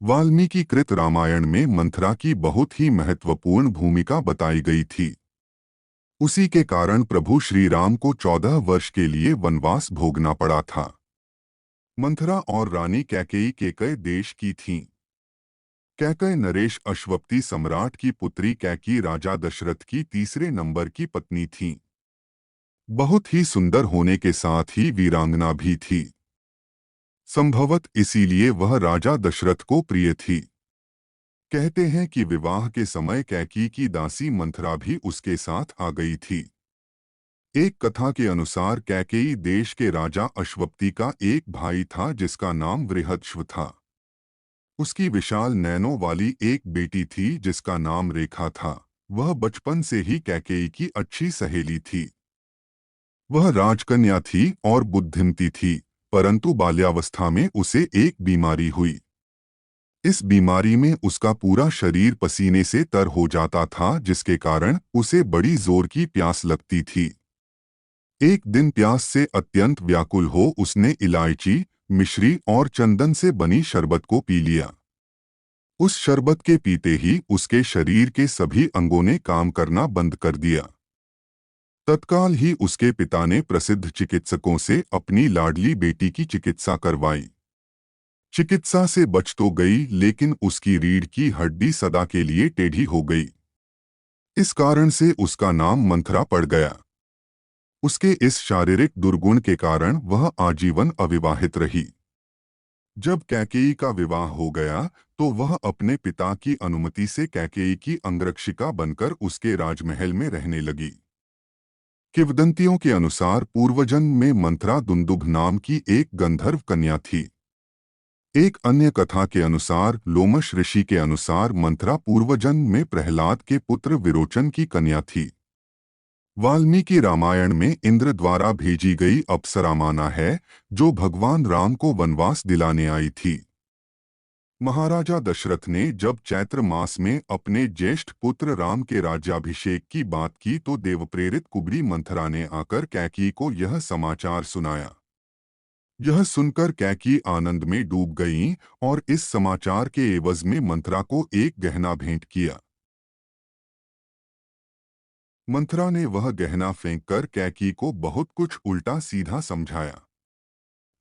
वाल्मीकि कृत रामायण में मंथरा की बहुत ही महत्वपूर्ण भूमिका बताई गई थी। उसी के कारण प्रभु श्री राम को 14 वर्ष के लिए वनवास भोगना पड़ा था। मंथरा और रानी कैकेयी केकय देश की थीं। कैकय नरेश अश्वपति सम्राट की पुत्री कैकेयी राजा दशरथ की तीसरे नंबर की पत्नी थीं। बहुत ही सुंदर होने के साथ ही वीरांगना भी थी। संभवत इसीलिए वह राजा दशरथ को प्रिय थी। कहते हैं कि विवाह के समय कैकेयी की दासी मंथरा भी उसके साथ आ गई थी। एक कथा के अनुसार कैकेयी देश के राजा अश्वपति का एक भाई था जिसका नाम वृहदश्व था। उसकी विशाल नैनों वाली एक बेटी थी जिसका नाम रेखा था। वह बचपन से ही कैकेयी की अच्छी सहेली थी। वह राजकन्या थी और बुद्धिमती थी, परंतु बाल्यावस्था में उसे एक बीमारी हुई। इस बीमारी में उसका पूरा शरीर पसीने से तर हो जाता था जिसके कारण उसे बड़ी जोर की प्यास लगती थी। एक दिन प्यास से अत्यंत व्याकुल हो उसने इलायची, मिश्री और चंदन से बनी शरबत को पी लिया। उस शरबत के पीते ही उसके शरीर के सभी अंगों ने काम करना बंद कर दिया। तत्काल ही उसके पिता ने प्रसिद्ध चिकित्सकों से अपनी लाडली बेटी की चिकित्सा करवाई। चिकित्सा से बच तो गई लेकिन उसकी रीढ़ की हड्डी सदा के लिए टेढ़ी हो गई। इस कारण से उसका नाम मंथरा पड़ गया। उसके इस शारीरिक दुर्गुण के कारण वह आजीवन अविवाहित रही। जब कैकेयी का विवाह हो गया तो वह अपने पिता की अनुमति से कैकेयी की अंगरक्षिका बनकर उसके राजमहल में रहने लगी। किंवदंतियों के अनुसार पूर्वजन्म में मंथरा दुंदुभ नाम की एक गंधर्व कन्या थी। एक अन्य कथा के अनुसार लोमश ऋषि के अनुसार मंथरा पूर्वजन्म में प्रहलाद के पुत्र विरोचन की कन्या थी। वाल्मीकि रामायण में इंद्र द्वारा भेजी गई अप्सरा माना है जो भगवान राम को वनवास दिलाने आई थी। महाराजा दशरथ ने जब चैत्र मास में अपने ज्येष्ठ पुत्र राम के राज्याभिषेक की बात की तो देवप्रेरित कुबरी मंथरा ने आकर कैकेयी को यह समाचार सुनाया। यह सुनकर कैकेयी आनंद में डूब गईं और इस समाचार के एवज में मंथरा को एक गहना भेंट किया। मंथरा ने वह गहना फेंककर कैकेयी को बहुत कुछ उल्टा सीधा समझाया।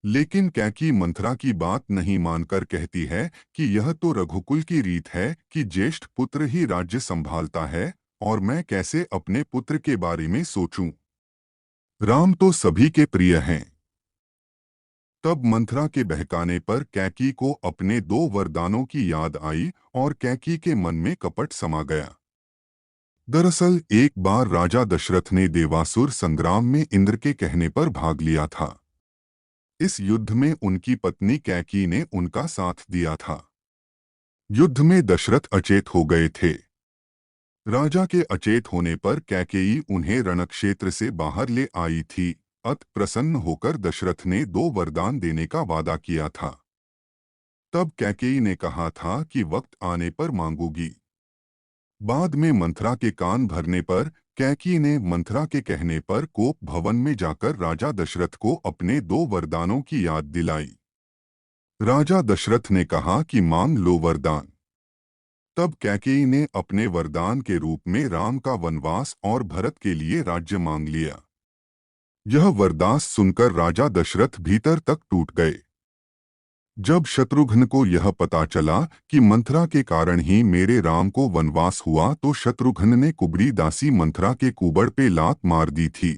लेकिन कैकेयी मंथरा की बात नहीं मानकर कहती है कि यह तो रघुकुल की रीत है कि ज्येष्ठ पुत्र ही राज्य संभालता है और मैं कैसे अपने पुत्र के बारे में सोचूं। राम तो सभी के प्रिय हैं। तब मंथरा के बहकाने पर कैकेयी को अपने 2 वरदानों की याद आई और कैकेयी के मन में कपट समा गया। दरअसल एक बार राजा दशरथ ने देवासुर संग्राम में इंद्र के कहने पर भाग लिया था। इस युद्ध में उनकी पत्नी कैकेयी ने उनका साथ दिया था। युद्ध में दशरथ अचेत हो गए थे। राजा के अचेत होने पर कैकेयी उन्हें रणक्षेत्र से बाहर ले आई थी। अत प्रसन्न होकर दशरथ ने 2 वरदान देने का वादा किया था। तब कैकेयी ने कहा था कि वक्त आने पर मांगूगी। बाद में मंथरा के कान भरने पर कैकेयी ने मंथरा के कहने पर कोप भवन में जाकर राजा दशरथ को अपने 2 वरदानों की याद दिलाई। राजा दशरथ ने कहा कि मांग लो वरदान। तब कैकेयी ने अपने वरदान के रूप में राम का वनवास और भरत के लिए राज्य मांग लिया। यह वरदान सुनकर राजा दशरथ भीतर तक टूट गए। जब शत्रुघ्न को यह पता चला कि मंथरा के कारण ही मेरे राम को वनवास हुआ तो शत्रुघ्न ने कुबरी दासी मंथरा के कुबड़ पे लात मार दी थी।